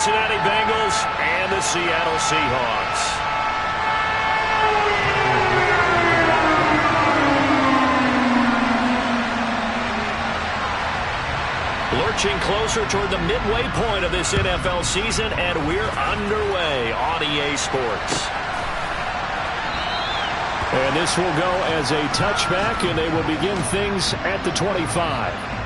Cincinnati Bengals and the Seattle Seahawks. Lurching closer toward the midway point of this NFL season, and we're underway on EA Sports. And this will go as a touchback, and they will begin things at the 25.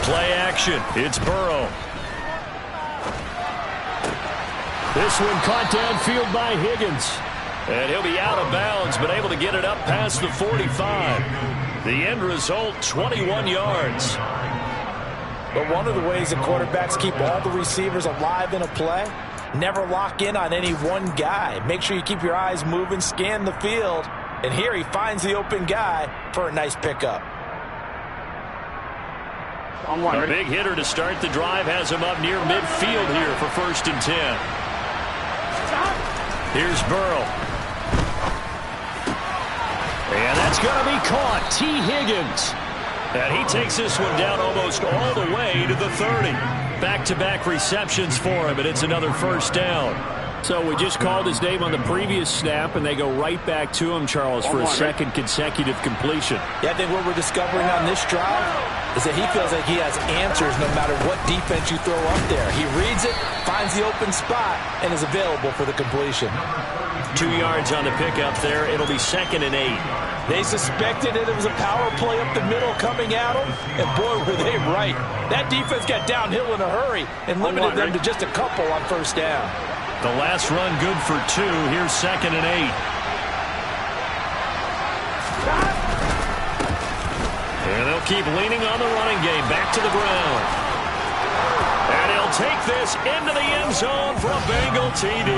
Play action. It's Burrow. This one caught downfield by Higgins. And he'll be out of bounds, but able to get it up past the 45. The end result, 21 yards. But one of the ways that quarterbacks keep all the receivers alive in a play, never lock in on any one guy. Make sure you keep your eyes moving, scan the field. And here he finds the open guy for a nice pickup. A big hitter to start the drive has him up near midfield here for 1st and 10. Here's Burrow. And that's going to be caught. T. Higgins. And he takes this one down almost all the way to the 30. Back-to-back receptions for him, and it's another 1st down. So we just called his name on the previous snap, and they go right back to him, Charles, for a second consecutive completion. Yeah, I think what we're discovering on this drive is that he feels like he has answers no matter what defense you throw up there. He reads it, finds the open spot, and is available for the completion. 2 yards on the pickup there. It'll be 2nd and 8. They suspected that it was a power play up the middle coming at them, and boy, were they right. That defense got downhill in a hurry and limited them to just a couple on 1st down. The last run good for 2. Here's 2nd and 8. And they'll keep leaning on the running game. Back to the ground. And he'll take this into the end zone for a Bengal TD.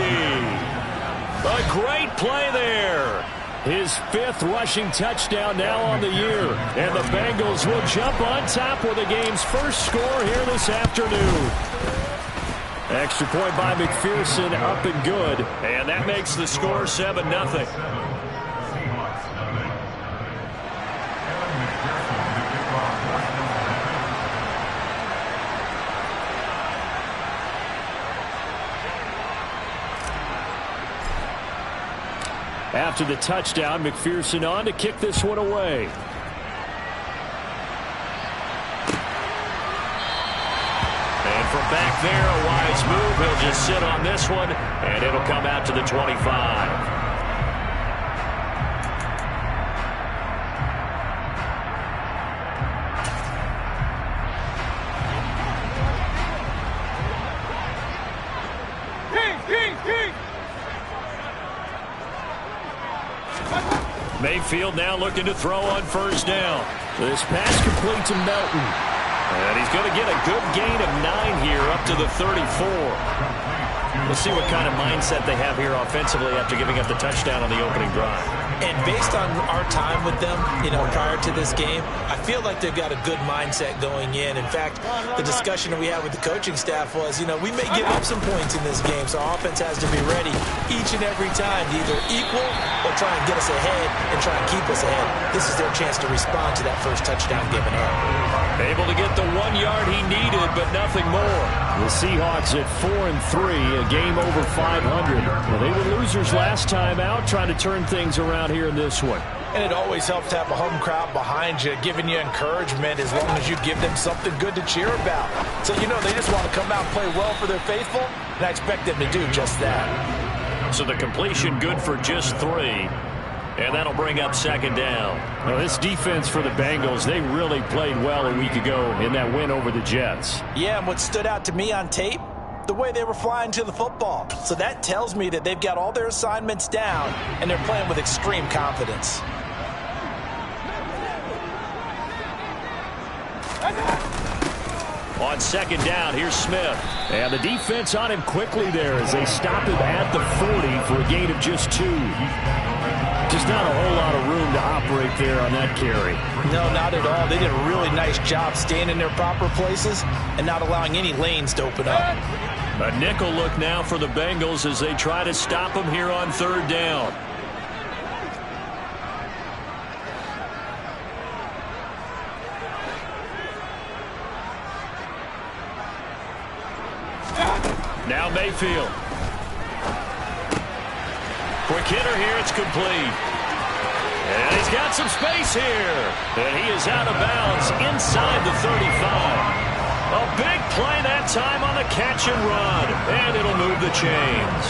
A great play there. His 5th rushing touchdown now on the year. And the Bengals will jump on top with the game's first score here this afternoon. Extra point by McPherson, up and good. And that makes the score 7-0. After the touchdown, McPherson on to kick this one away. From back there, a wise move. He'll just sit on this one, and it'll come out to the 25. Mayfield now looking to throw on 1st down. This pass complete to Melton. And he's going to get a good gain of 9 here up to the 34. We'll see what kind of mindset they have here offensively after giving up the touchdown on the opening drive. And based on our time with them, prior to this game, I feel like they've got a good mindset going in. In fact, the discussion that we had with the coaching staff was, we may give up some points in this game, so our offense has to be ready each and every time to either equal or try and get us ahead and try and keep us ahead. This is their chance to respond to that first touchdown given up. Able to get the 1 yard he needed, but nothing more. The Seahawks at 4-3, a game over 500. Well, they were losers last time out, trying to turn things around here in this one. And it always helps to have a home crowd behind you, giving you encouragement as long as you give them something good to cheer about. So, they just want to come out and play well for their faithful, and I expect them to do just that. So the completion good for just 3. And that'll bring up 2nd down. Well, this defense for the Bengals, they really played well a week ago in that win over the Jets. Yeah, and what stood out to me on tape, the way they were flying to the football. So that tells me that they've got all their assignments down, and they're playing with extreme confidence. On 2nd down, here's Smith. And the defense on him quickly there as they stop him at the 40 for a gain of just 2. Just not a whole lot of room to operate there on that carry. No, not at all. They did a really nice job staying in their proper places and not allowing any lanes to open up. A nickel look now for the Bengals as they try to stop them here on 3rd down. Now Mayfield. Quick hitter here. It's complete. And he's got some space here. And he is out of bounds inside the 35. A big play that time on the catch and run. And it'll move the chains.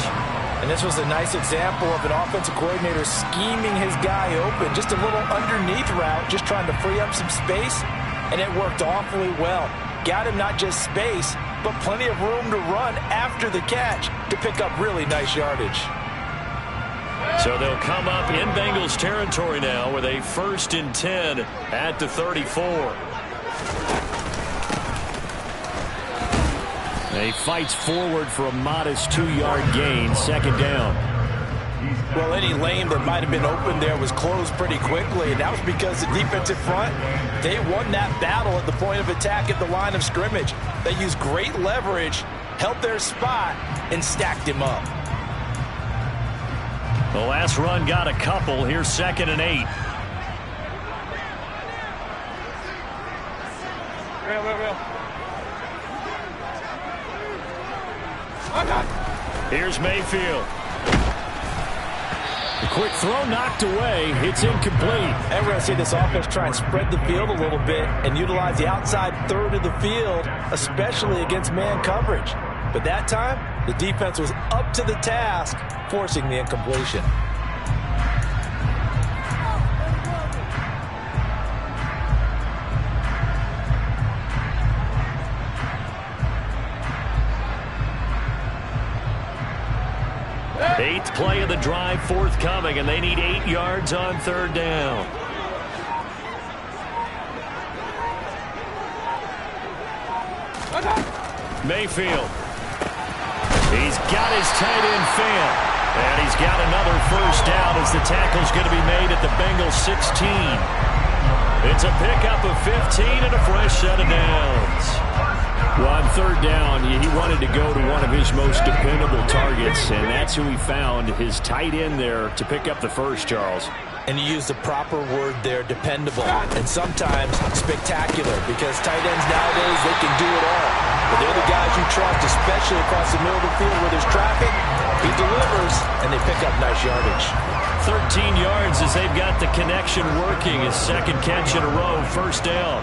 And this was a nice example of an offensive coordinator scheming his guy open. Just a little underneath route, just trying to free up some space. And it worked awfully well. Got him not just space, but plenty of room to run after the catch to pick up really nice yardage. So they'll come up in Bengals territory now with a 1st and 10 at the 34. He fights forward for a modest 2-yard gain, 2nd down. Well, any lane that might have been open there was closed pretty quickly, and that was because the defensive front, they won that battle at the point of attack at the line of scrimmage. They used great leverage, held their spot, and stacked him up. The last run got a couple. Here's 2nd and 8. Here's Mayfield. The quick throw knocked away. It's incomplete. And we're going to see this offense try and spread the field a little bit and utilize the outside third of the field, especially against man coverage. But that time, the defense was up to the task, forcing the incompletion. Eighth play of the drive forthcoming, and they need 8 yards on 3rd down. Mayfield. He's got his tight end fan. And he's got another 1st down as the tackle's going to be made at the Bengals 16. It's a pickup of 15 and a fresh set of downs. Well, on 3rd down, he wanted to go to one of his most dependable targets, and that's who he found, his tight end there, to pick up the first, Charles. And you use the proper word there, dependable, and sometimes spectacular, because tight ends nowadays, they can do it all. But they're the guys you trust, especially across the middle of the field where there's traffic. He delivers, and they pick up nice yardage. 13 yards as they've got the connection working. His 2nd catch in a row, 1st down.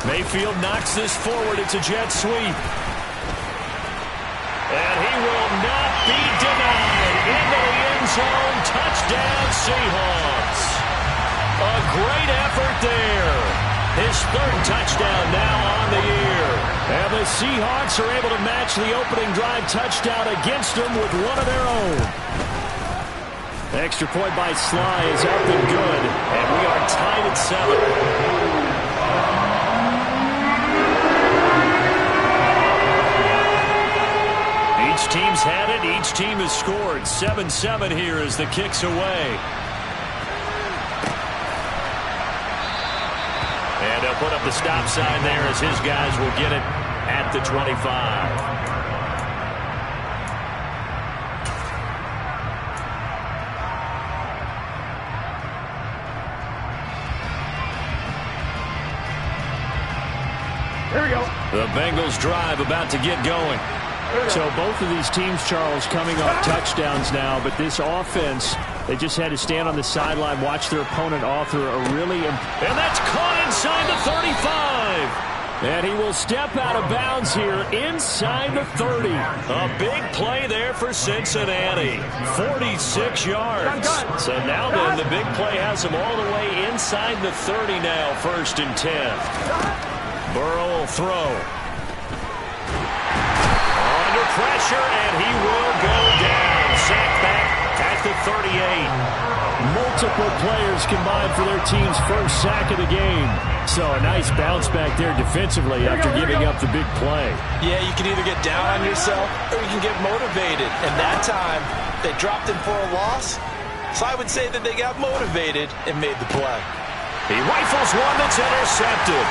Mayfield knocks this forward. It's a jet sweep. And he will not be denied. Into the end zone. Touchdown, Seahawks. A great effort there. His 3rd touchdown now on the year. And the Seahawks are able to match the opening drive touchdown against them with one of their own. Extra point by Sly is up and good. And we are tied at 7. Each team's had it. Each team has scored. 7-7 here as the kick's away. And they'll put up the stop sign there as his guys will get it at the 25. Here we go. The Bengals drive about to get going. So both of these teams, Charles, coming off touchdowns now, but this offense, they just had to stand on the sideline, watch their opponent author a really... And that's caught inside the 35. And he will step out of bounds here inside the 30. A big play there for Cincinnati. 46 yards. So now then, the big play has him all the way inside the 30 now, 1st and 10. Burrow will throw. Pressure, and he will go down. Sacked back at the 38. Multiple players combined for their team's first sack of the game. So a nice bounce back there defensively after giving up the big play. Yeah, you can either get down on yourself or you can get motivated. And that time, they dropped him for a loss. So I would say that they got motivated and made the play. He rifles one that's intercepted.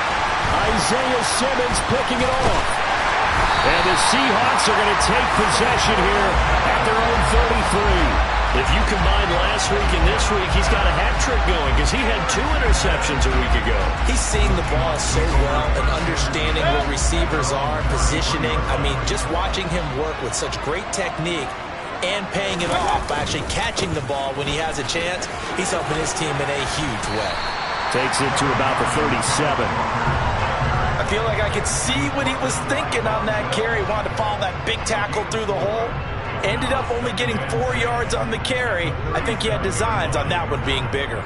Isaiah Simmons picking it off. And the Seahawks are going to take possession here at their own 33. If you combine last week and this week, he's got a hat trick going because he had 2 interceptions a week ago. He's seeing the ball so well and understanding where receivers are, positioning. I mean, just watching him work with such great technique and paying it off by actually catching the ball when he has a chance, he's helping his team in a huge way. Takes it to about the 37. I feel like I could see what he was thinking on that carry. Wanted to follow that big tackle through the hole. Ended up only getting 4 yards on the carry. I think he had designs on that one being bigger.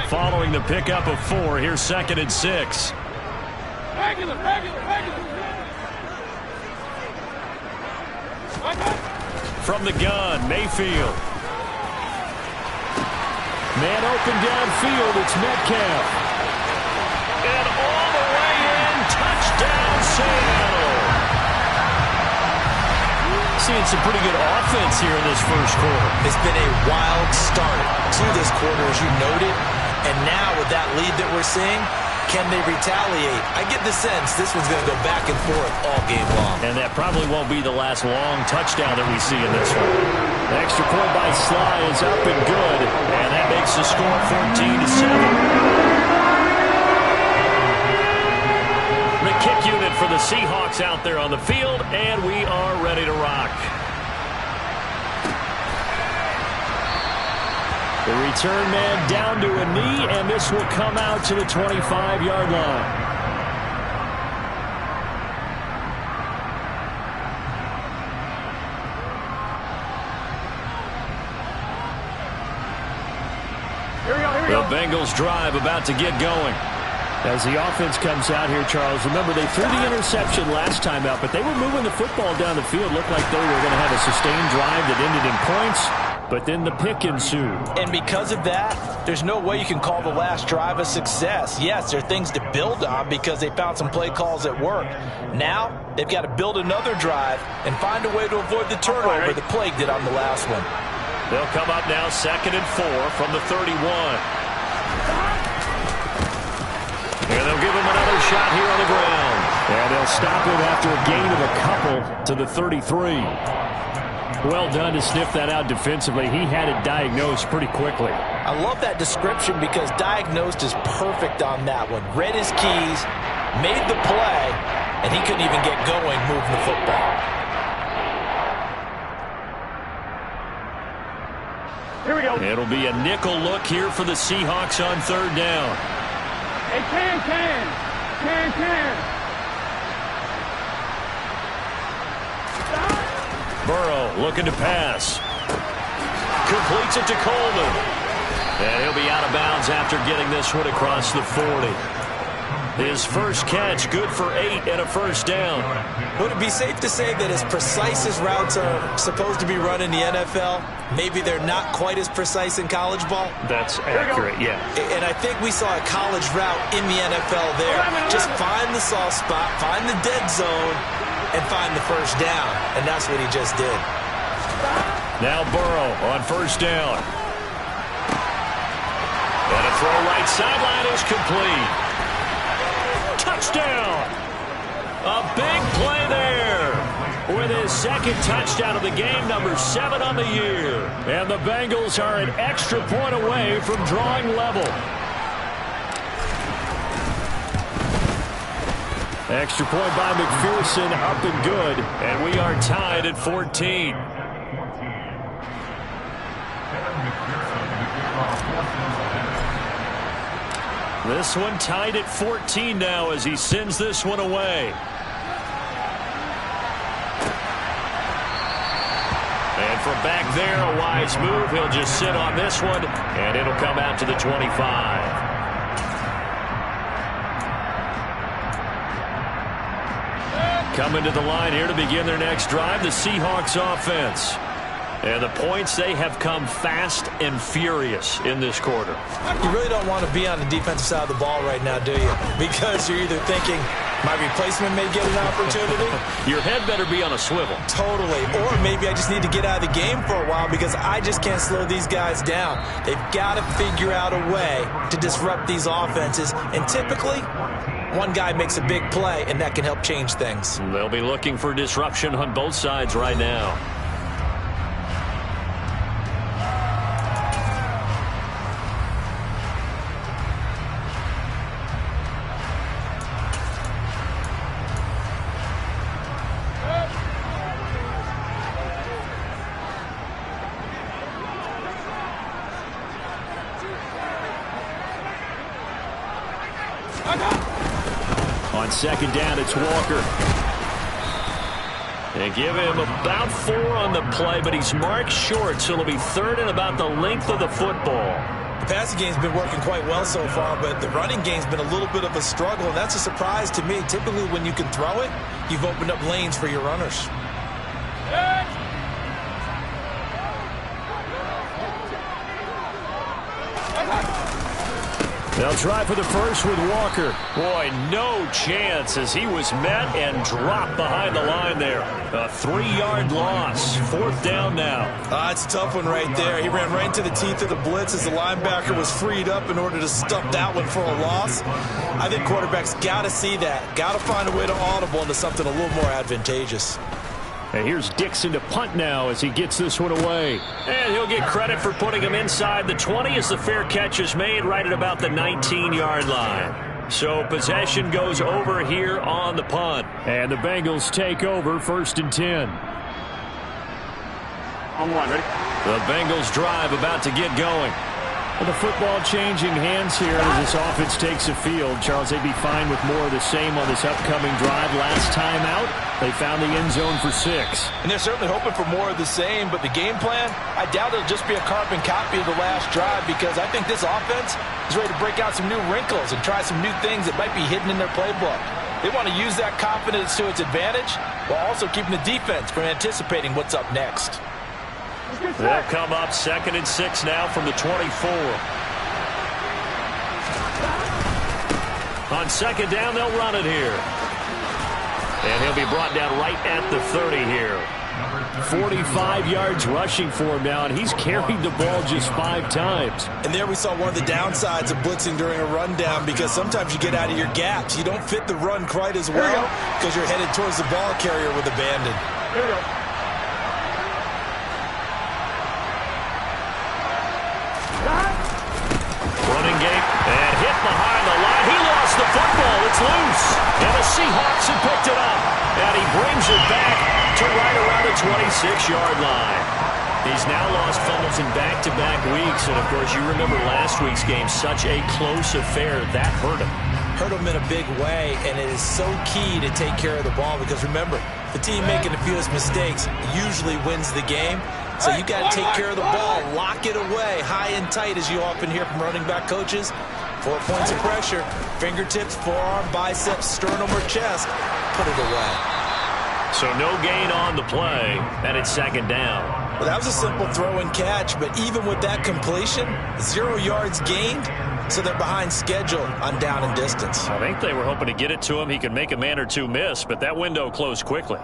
Following the pickup of 4, here's 2nd and 6. Regular. From the gun, Mayfield. Man open downfield, it's Metcalf. And all the way in, touchdown Seattle. Seeing some pretty good offense here in this first quarter. It's been a wild start to this quarter, as you noted. And now with that lead that we're seeing, can they retaliate? I get the sense this one's going to go back and forth all game long. And that probably won't be the last long touchdown that we see in this one. The extra point by Sly is up and good. And that makes the score 14-7. The kick unit for the Seahawks out there on the field, and we are ready to rock. The return man down to a knee, and this will come out to the 25-yard line. The Bengals drive about to get going. As the offense comes out here, Charles, remember they threw the interception last time out, but they were moving the football down the field. Looked like they were going to have a sustained drive that ended in points, but then the pick ensued. And because of that, there's no way you can call the last drive a success. Yes, there are things to build on because they found some play calls that work. Now, they've got to build another drive and find a way to avoid the turnover that plagued it on the last one. They'll come up now 2nd and 4 from the 31. And they'll give him another shot here on the ground. And they'll stop him after a gain of a couple to the 33. Well done to sniff that out defensively. He had it diagnosed pretty quickly. I love that description because diagnosed is perfect on that one. Read his keys, made the play, and he couldn't even get going moving the football. Here we go. It'll be a nickel look here for the Seahawks on 3rd down. Hey, can. Burrow looking to pass. Completes it to Coleman. And he'll be out of bounds after getting this one across the 40. His first catch, good for 8 and a first down. Would it be safe to say that as precise as routes are supposed to be run in the NFL, maybe they're not quite as precise in college ball? That's accurate, yeah. And I think we saw a college route in the NFL there. Just find the soft spot, find the dead zone, and find the first down. And that's what he just did. Now Burrow on first down. And a throw right sideline is complete. Touchdown! A big play there. With his second touchdown of the game, number 7 on the year. And the Bengals are an extra point away from drawing level. Extra point by McPherson, up and good. And we are tied at 14. This one tied at 14 now as he sends this one away. And from back there, a wise move. He'll just sit on this one, and it'll come out to the 25. Coming to the line here to begin their next drive, the Seahawks offense. And the points, they have come fast and furious in this quarter. You really don't want to be on the defensive side of the ball right now, do you? Because you're either thinking, my replacement may get an opportunity. Your head better be on a swivel. Totally. Or maybe I just need to get out of the game for a while because I just can't slow these guys down. They've got to figure out a way to disrupt these offenses. And typically, one guy makes a big play, and that can help change things. They'll be looking for disruption on both sides right now. On second down, it's Walker. They give him about 4 on the play, but he's marked short, so it'll be 3rd and about the length of the football. The passing game's been working quite well so far, but the running game's been a little bit of a struggle, and that's a surprise to me. Typically, when you can throw it, you've opened up lanes for your runners. They'll try for the first with Walker. Boy, no chance as he was met and dropped behind the line there. A 3-yard loss. 4th down now. It's a tough one right there. He ran right into the teeth of the blitz as the linebacker was freed up in order to stuff that one for a loss. I think quarterbacks got to see that. Got to find a way to audible into something a little more advantageous. And here's Dixon to punt now as he gets this one away. And he'll get credit for putting him inside the 20 as the fair catch is made right at about the 19-yard line. So possession goes over here on the punt. And the Bengals take over 1st and 10. On one, ready? The Bengals drive about to get going. Well, the football changing hands here as this offense takes the field. Charles, they'd be fine with more of the same on this upcoming drive. Last time out, they found the end zone for 6. And they're certainly hoping for more of the same, but the game plan, I doubt it'll just be a carbon copy of the last drive because I think this offense is ready to break out some new wrinkles and try some new things that might be hidden in their playbook. They want to use that confidence to its advantage while also keeping the defense from anticipating what's up next. They'll come up 2nd and 6 now from the 24. On 2nd down, they'll run it here. And he'll be brought down right at the 30 here. 45 yards rushing for him now, and he's carried the ball just 5 times. And there we saw one of the downsides of blitzing during a rundown because sometimes you get out of your gaps. You don't fit the run quite as well because you're headed towards the ball carrier with abandon. Here we go. Running game and hit behind the line. He lost the football. It's loose. And the Seahawks have picked it up. And he brings it back to right around the 26-yard line. He's now lost fumbles in back-to-back weeks. And, of course, you remember last week's game, such a close affair. That hurt him. Hurt him in a big way, and it is so key to take care of the ball because, remember, the team making the fewest mistakes usually wins the game. So you got to take care of the ball, lock it away, high and tight, as you often hear from running back coaches. 4 points of pressure, fingertips, forearm, biceps, sternum, or chest. Put it away. So no gain on the play, and it's 2nd down. Well, that was a simple throw and catch, but even with that completion, 0 yards gained, so they're behind schedule on down and distance. I think they were hoping to get it to him. He could make a man or two miss, but that window closed quickly.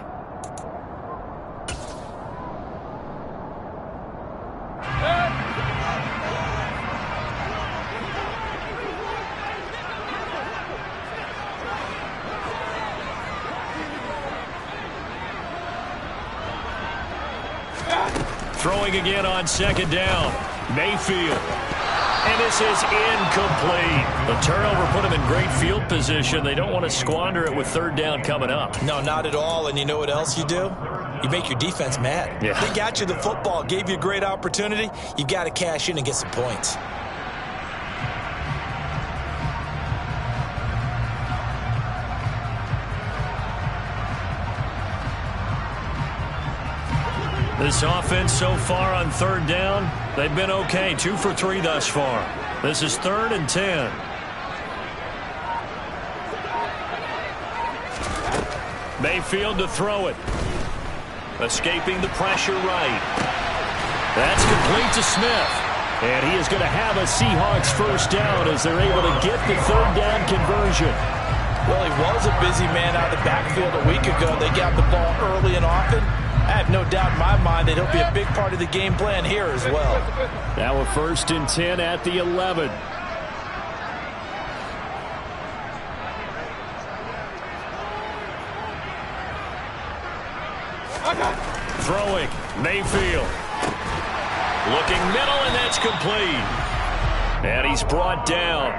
Throwing again on 2nd down. Mayfield. And this is incomplete. The turnover put him in great field position. They don't want to squander it with 3rd down coming up. No, not at all. And you know what else you do? You make your defense mad. Yeah. They got you the football, gave you a great opportunity. You've got to cash in and get some points. This offense so far on 3rd down, they've been okay. 2 for 3 thus far. This is 3rd and 10. Mayfield to throw it. Escaping the pressure right. That's complete to Smith. And he is going to have a Seahawks first down as they're able to get the third down conversion. Well, he was a busy man out of the backfield a week ago. They got the ball early and often. I have no doubt in my mind that he'll be a big part of the game plan here as well. Now a 1st and 10 at the 11. Throwing. Mayfield. Looking middle, and that's complete. And he's brought down.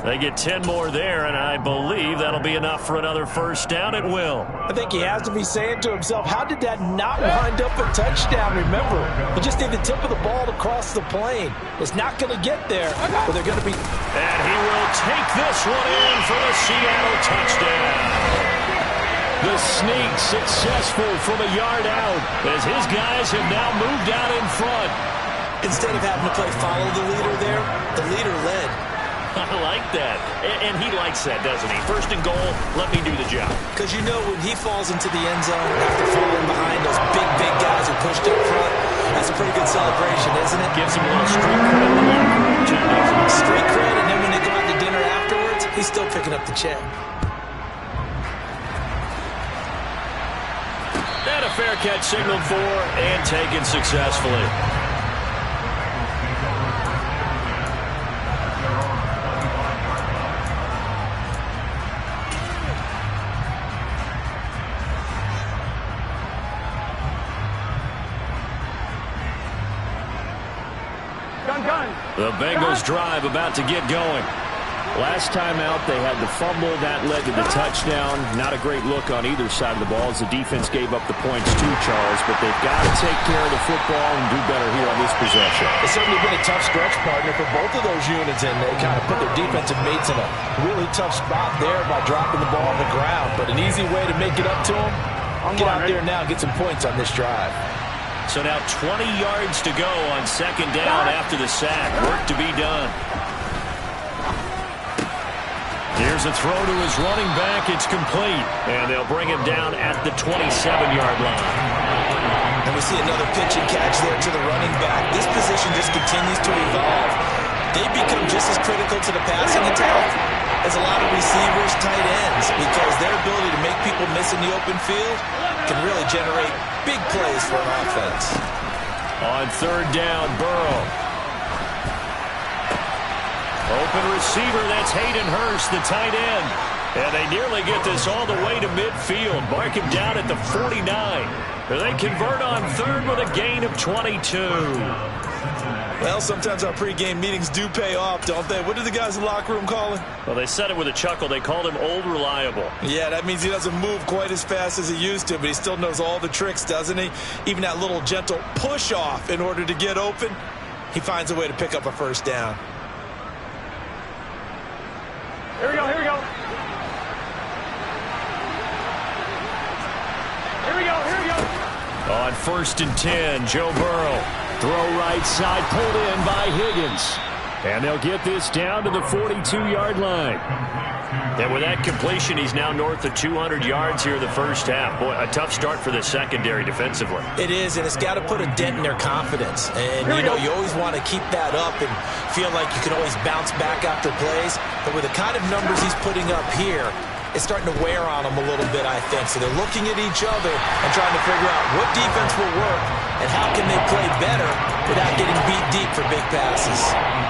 They get 10 more there, and I believe that'll be enough for another first down. It will. I think he has to be saying to himself, how did that not wind up a touchdown? Remember, he just need the tip of the ball to cross the plane. It's not going to get there, but they're going to be... And he will take this one in for the Seattle touchdown. The sneak successful from a yard out as his guys have now moved out in front. Instead of having to play follow the leader there, the leader led. I like that. And he likes that, doesn't he? 1st and goal, let me do the job. Because you know when he falls into the end zone after falling behind those big guys who pushed up front, that's a pretty good celebration, isn't it? Gives him a little street cred in the locker room, too, doesn't it? Street cred, and then when they go out to dinner afterwards, he's still picking up the check. And a fair catch signaled for and taken successfully. The Bengals drive about to get going. Last time out, they had the fumble. That led to the touchdown. Not a great look on either side of the ball as the defense gave up the points too, Charles. But they've got to take care of the football and do better here on this possession. It's certainly been a tough stretch, partner, for both of those units, and they kind of put their defensive mates in a really tough spot there by dropping the ball on the ground. But an easy way to make it up to them, get out there now and get some points on this drive. So now 20 yards to go on 2nd down after the sack. Work to be done. Here's a throw to his running back. It's complete. And they'll bring him down at the 27-yard line. And we see another pitch and catch there to the running back. This position just continues to evolve. They become just as critical to the passing attack as a lot of receivers, tight ends, because their ability to make people miss in the open field can really generate big plays for an offense. On 3rd down, Burrow. Open receiver, that's Hayden Hurst, the tight end. And they nearly get this all the way to midfield. Mark him down at the 49. They convert on 3rd with a gain of 22. Well, sometimes our pregame meetings do pay off, don't they? What did the guys in the locker room call him? Well, they said it with a chuckle. They called him Old Reliable. Yeah, that means he doesn't move quite as fast as he used to, but he still knows all the tricks, doesn't he? Even that little gentle push-off in order to get open, he finds a way to pick up a first down. Here we go, here we go. Here we go, here we go. On 1st and 10, Joe Burrow. Throw right side, pulled in by Higgins. And they'll get this down to the 42-yard line. And with that completion, he's now north of 200 yards here in the first half. Boy, a tough start for the secondary defensively. It is, and it's got to put a dent in their confidence. And, you know, you always want to keep that up and feel like you can always bounce back after plays. But with the kind of numbers he's putting up here, it's starting to wear on them a little bit, I think. So they're looking at each other and trying to figure out what defense will work and how can they play better without getting beat deep for big passes.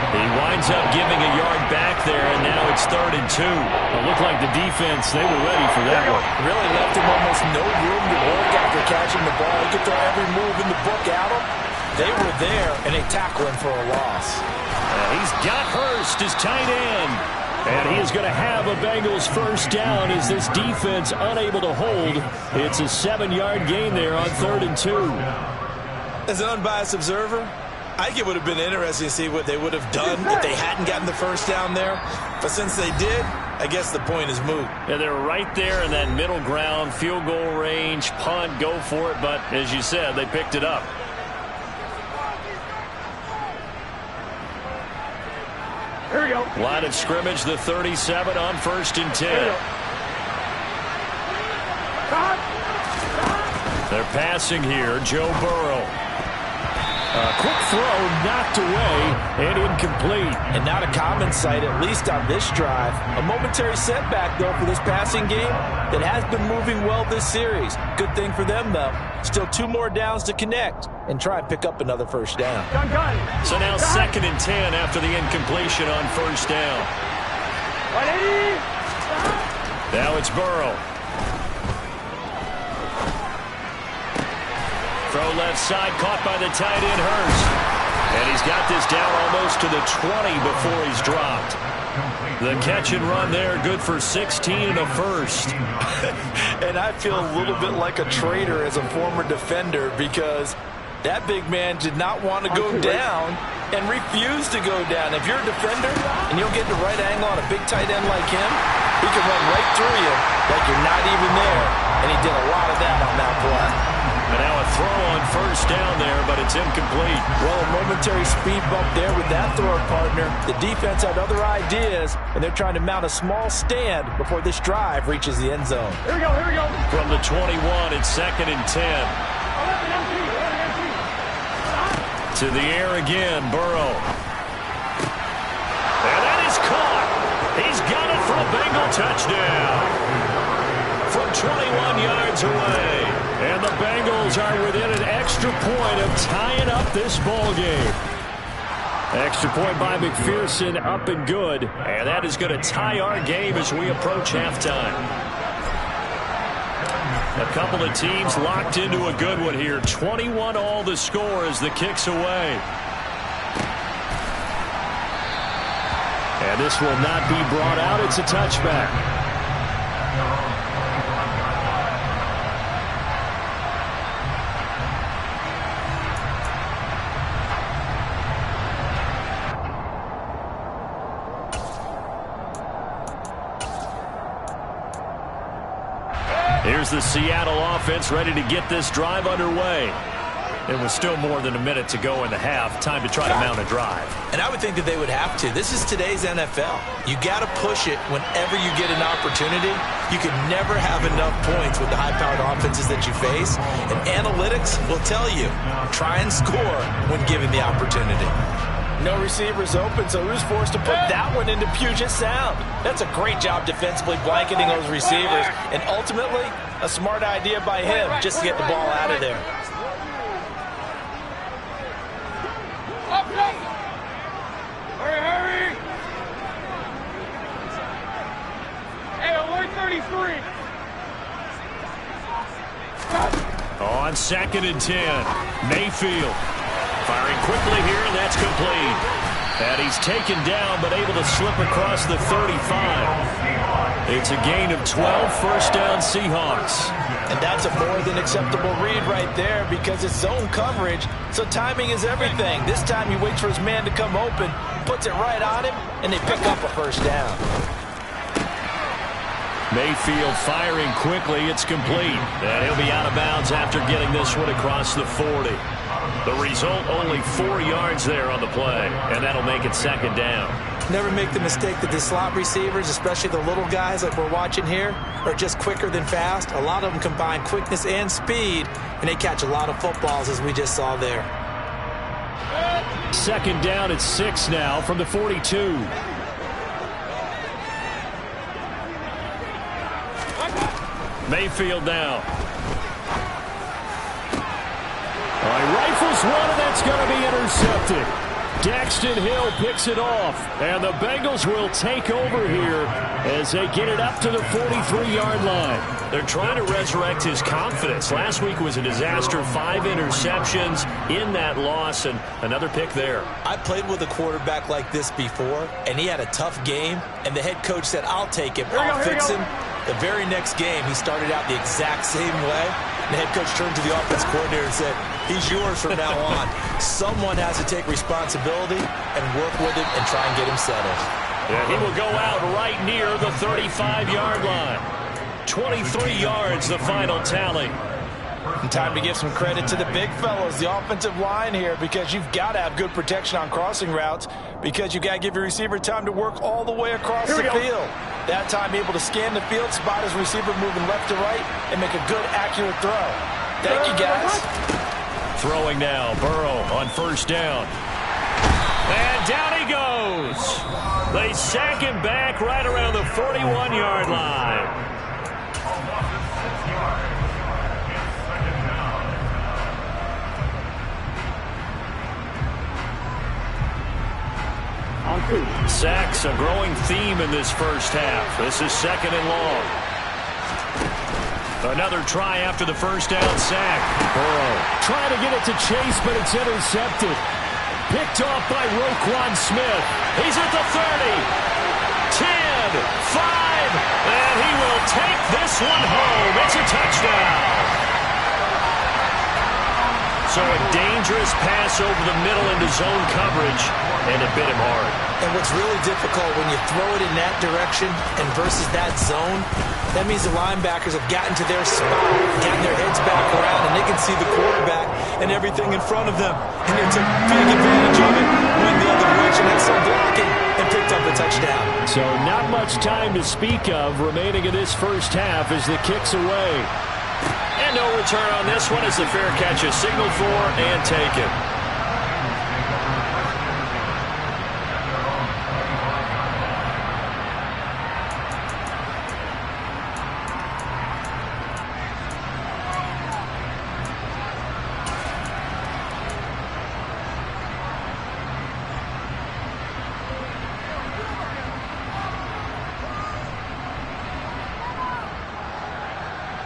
He winds up giving a yard back there, and now it's 3rd and 2. It looked like the defense, they were ready for that one. Really left him almost no room to work after catching the ball. He could throw every move in the book at him. They were there, and they tackle him for a loss. He's got Hurst, his tight end. And he is going to have a Bengals first down as this defense unable to hold. It's a 7-yard gain there on 3rd and 2. As an unbiased observer, I think it would have been interesting to see what they would have done if they hadn't gotten the first down there. But since they did, I guess the point is moot. Yeah, they're right there in that middle ground, field goal range, punt, go for it. But as you said, they picked it up. Here we go. Line of scrimmage, the 37 on 1st and 10. Cut. They're passing here. Joe Burrow. A quick throw knocked away and incomplete. And not a common sight, at least on this drive. A momentary setback, though, for this passing game that has been moving well this series. Good thing for them, though. Still 2 more downs to connect and try and pick up another first down. So now 2nd and 10 after the incompletion on first down. Now it's Burrow. Throw left side, caught by the tight end, Hurst. And he's got this down almost to the 20 before he's dropped. The catch and run there, good for 16 and a first. And I feel a little bit like a traitor as a former defender because that big man did not want to go down and refused to go down. If you're a defender and you'll get the right angle on a big tight end like him, he can run right through you like you're not even there. And he did a lot of that on that play. And now a throw on first down there, but it's incomplete. Well, a momentary speed bump there with that thrower partner. The defense had other ideas, and they're trying to mount a small stand before this drive reaches the end zone. Here we go, here we go. From the 21, it's 2nd and 10. To the air again, Burrow. And that is caught. He's got it for a Bengal touchdown. From 21 yards away. And the Bengals are within an extra point of tying up this ball game. Extra point by McPherson, up and good. And that is going to tie our game as we approach halftime. A couple of teams locked into a good one here. 21 all the score as the kick's away. And this will not be brought out. It's a touchback. Here's the Seattle offense ready to get this drive underway. It was still more than a minute to go in the half. Time to try to mount a drive. And I would think that they would have to. This is today's NFL. You got to push it whenever you get an opportunity. You can never have enough points with the high-powered offenses that you face. And analytics will tell you, try and score when given the opportunity. No receivers open, so who's forced to put that one into Puget Sound? That's a great job defensively blanketing those receivers. And ultimately, a smart idea by him just to get the ball out of there. Hurry! Hey, alert 33! On 2nd and 10, Mayfield. Firing quickly here, and that's complete. And he's taken down, but able to slip across the 35. It's a gain of 12, first down Seahawks. And that's a more than acceptable read right there because it's zone coverage, so timing is everything. This time he waits for his man to come open, puts it right on him, and they pick up a first down. Mayfield firing quickly. It's complete. And he'll be out of bounds after getting this one across the 40. The result, only 4 yards there on the play, and that'll make it 2nd down. Never make the mistake that the slot receivers, especially the little guys like we're watching here, are just quicker than fast. A lot of them combine quickness and speed, and they catch a lot of footballs, as we just saw there. 2nd down at 6 now from the 42. Mayfield now. He rifles one, and that's going to be intercepted. Daxton Hill picks it off, and the Bengals will take over here as they get it up to the 43-yard line. They're trying to resurrect his confidence. Last week was a disaster, 5 interceptions in that loss, and another pick there. I played with a quarterback like this before, and he had a tough game, and the head coach said, I'll take him, I'll fix him. The very next game, he started out the exact same way. The head coach turned to the offense coordinator and said, he's yours from now on. Someone has to take responsibility and work with him and try and get him settled. Yeah, he will go out right near the 35-yard line. 23 yards, the final tally. And time to give some credit to the big fellows, the offensive line here, because you've got to have good protection on crossing routes because you've got to give your receiver time to work all the way across the field. That time able to scan the field, spot his receiver moving left to right, and make a good, accurate throw. Thank you, guys. Throwing now, Burrow on first down. And down he goes. They sack him back right around the 41-yard line. Sacks a growing theme in this first half. This is second and long. Another try after the first down sack. Burrow trying to get it to Chase, but it's intercepted. Picked off by Roquan Smith. He's at the 30. 10, 5, and he will take this one home. It's a touchdown. So a dangerous pass over the middle into zone coverage, and it bit him hard. And what's really difficult when you throw it in that direction and versus that zone, that means the linebackers have gotten to their spot, gotten their heads back around, and they can see the quarterback and everything in front of them. And they took big advantage of it, went the other direction, had some blocking, and picked up a touchdown. So not much time to speak of remaining in this first half as the kick's away. And no return on this one as the fair catch is signaled for and taken.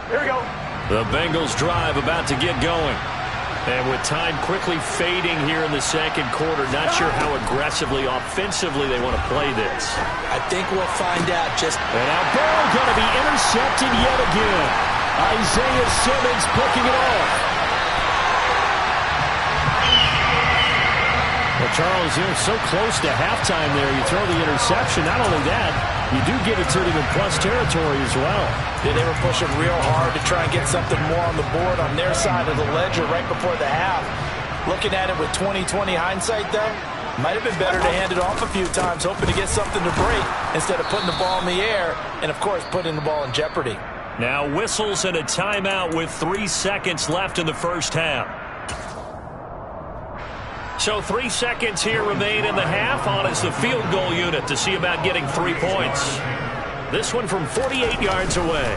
Here we go. The Bengals drive about to get going. And with time quickly fading here in the second quarter, not sure how aggressively, offensively they want to play this. I think we'll find out just... And now Burrow going to be intercepted yet again. Isaiah Simmons picking it off. Well, Charles, you're so close to halftime there. You throw the interception. Not only that, you do get it to them in plus territory as well. Yeah, they were pushing real hard to try and get something more on the board on their side of the ledger right before the half. Looking at it with 20/20 hindsight, though, might have been better to hand it off a few times, hoping to get something to break instead of putting the ball in the air and, of course, putting the ball in jeopardy. Now whistles and a timeout with 3 seconds left in the first half. So 3 seconds here remain in the half. On is the field goal unit to see about getting 3 points. This one from 48 yards away.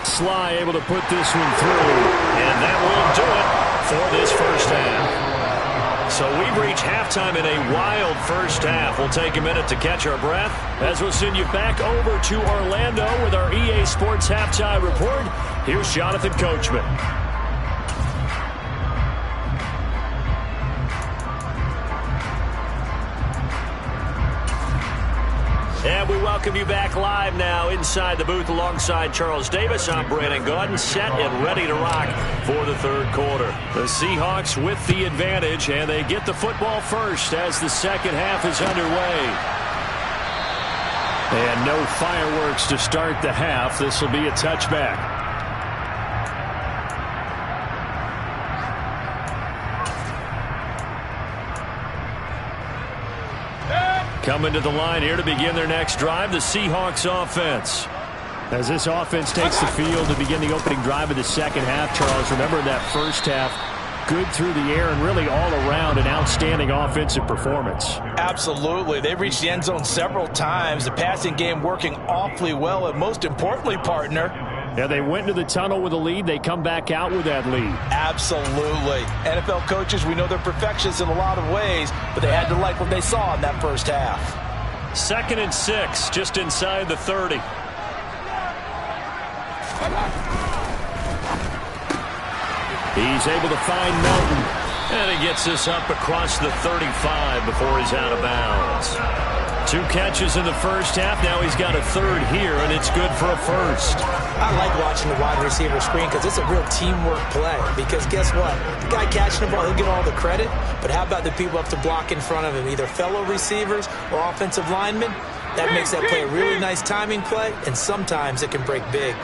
Sly able to put this one through. And that will do it for this first half. So we've reached halftime in a wild first half. We'll take a minute to catch our breath as we'll send you back over to Orlando with our EA Sports Halftime Report. Here's Jonathan Coachman. And we welcome you back live now inside the booth alongside Charles Davis. I'm Brandon Gaudin, set and ready to rock for the third quarter. The Seahawks with the advantage, and they get the football first as the second half is underway. And no fireworks to start the half. This will be a touchback. Coming to the line here to begin their next drive, the Seahawks offense. As this offense takes the field to begin the opening drive of the second half, Charles, remember in that first half, good through the air and really all around an outstanding offensive performance. Absolutely. They reached the end zone several times. The passing game working awfully well, and most importantly, partner, yeah, they went into the tunnel with a lead. They come back out with that lead. Absolutely. NFL coaches, we know they're perfectionists in a lot of ways, but they had to like what they saw in that first half. 2nd and 6, just inside the 30. He's able to find Melton. And he gets this up across the 35 before he's out of bounds. 2 catches in the first half. Now he's got a third here, and it's good for a first. I like watching the wide receiver screen because it's a real teamwork play. Because guess what? The guy catching the ball, he'll get all the credit. But how about the people up to block in front of him, either fellow receivers or offensive linemen? That makes that play a really nice timing play, and sometimes it can break big.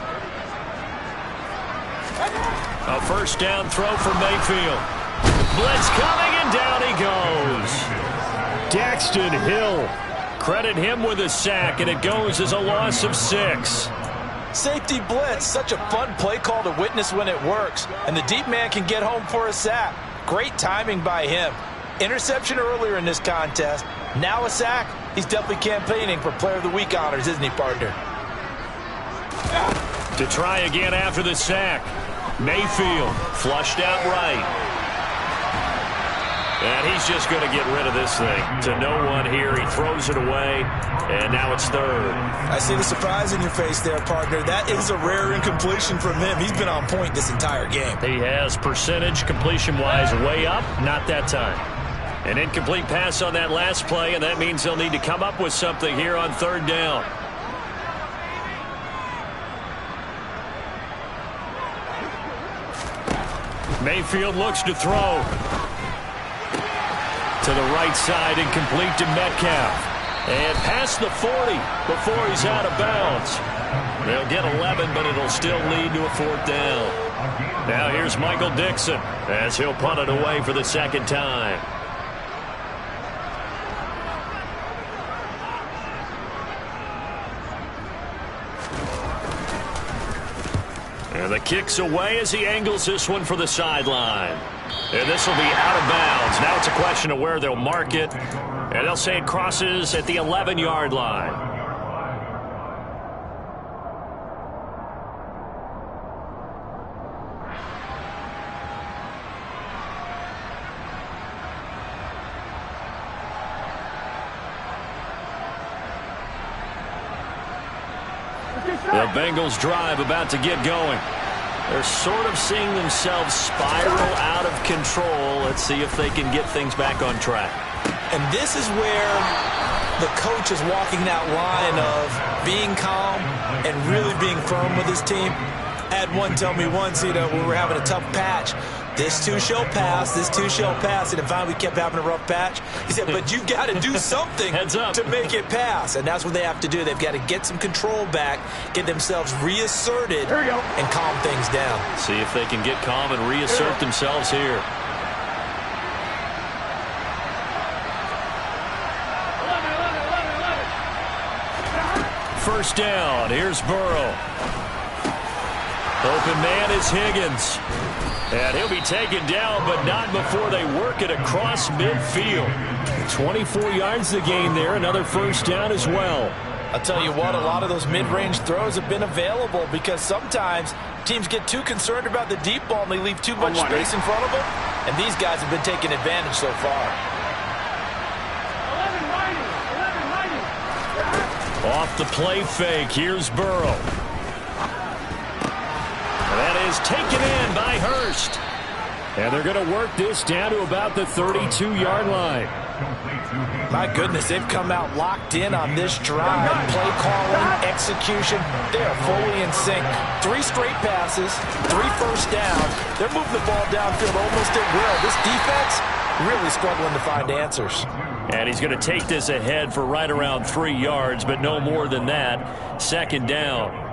A first down throw for Mayfield. Blitz coming, and down he goes. Daxton Hill. Credit him with a sack, and it goes as a loss of 6. Safety blitz, such a fun play call to witness when it works. And the deep man can get home for a sack. Great timing by him. Interception earlier in this contest. Now a sack. He's definitely campaigning for Player of the Week honors, isn't he, partner? To try again after the sack. Mayfield flushed out right. And he's just going to get rid of this thing. To no one here. He throws it away. And now it's third. I see the surprise in your face there, partner. That is a rare incompletion from him. He's been on point this entire game. He has percentage completion-wise way up. Not that time. An incomplete pass on that last play, and that means they'll need to come up with something here on third down. Mayfield looks to throw. To the right side, incomplete to Metcalf. And past the 40 before he's out of bounds. They'll get 11, but it'll still lead to a fourth down. Now here's Michael Dixon as he'll punt it away for the second time. And the kick's away as he angles this one for the sideline. And this will be out of bounds. Now it's a question of where they'll mark it. And they'll say it crosses at the 11-yard line. The Bengals drive about to get going. They're sort of seeing themselves spiral out of control. Let's see if they can get things back on track. And this is where the coach is walking that line of being calm and really being firm with his team. I had one tell me once, when we were having a tough patch, this too shall pass, this too shall pass. And finally we kept having a rough patch. He said, but you've got to do something to make it pass. And that's what they have to do. They've got to get some control back, get themselves reasserted, and calm things down. See if they can get calm and reassert themselves here. First down. Here's Burrow. Open man is Higgins. And he'll be taken down, but not before they work it across midfield. 24 yards the gain there. Another first down as well. I'll tell you what, a lot of those mid-range throws have been available because sometimes teams get too concerned about the deep ball and they leave too much space in front of them. And these guys have been taking advantage so far. Off the play fake, here's Burrow. And that is taken in by Hurst. And they're going to work this down to about the 32-yard line. My goodness, they've come out locked in on this drive. Play calling, execution, they are fully in sync. 3 straight passes, 3 first downs. They're moving the ball downfield almost at will. This defense really struggling to find answers. And he's going to take this ahead for right around 3 yards, but no more than that. Second down.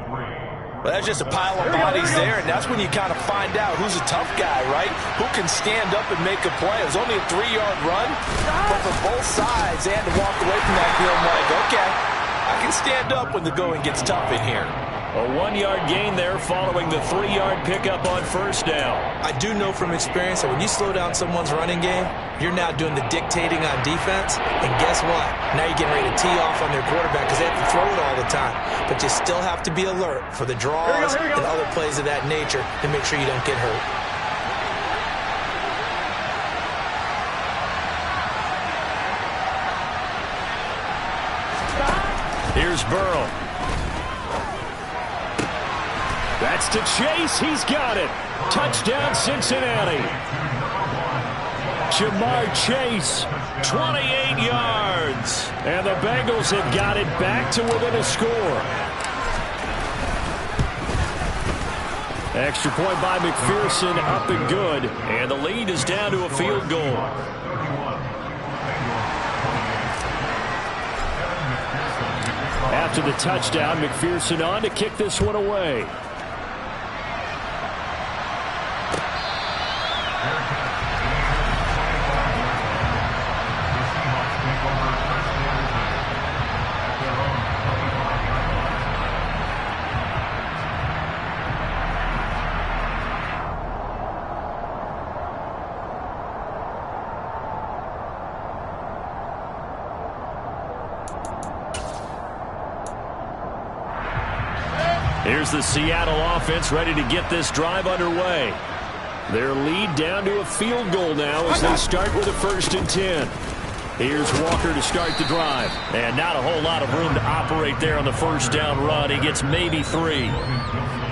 Well, that's just a pile of bodies there, and that's when you kind of find out who's a tough guy, right? Who can stand up and make a play. It was only a 3-yard run, but for both sides, they had to walk away from that feeling like, okay, I can stand up when the going gets tough in here. A 1-yard gain there following the 3-yard pickup on first down. I do know from experience that when you slow down someone's running game, you're now doing the dictating on defense. And guess what? Now you're getting ready to tee off on their quarterback because they have to throw it all the time. But you still have to be alert for the draws and other plays of that nature to make sure you don't get hurt. Here's Burrow. That's to Chase. He's got it. Touchdown, Cincinnati. Jamar Chase, 28 yards. And the Bengals have got it back to within a score. Extra point by McPherson, up and good. And the lead is down to a field goal. After the touchdown, McPherson on to kick this one away. Here's the Seattle offense ready to get this drive underway. Their lead down to a field goal now as they start with a 1st and 10. Here's Walker to start the drive. And not a whole lot of room to operate there on the 1st down run. He gets maybe 3.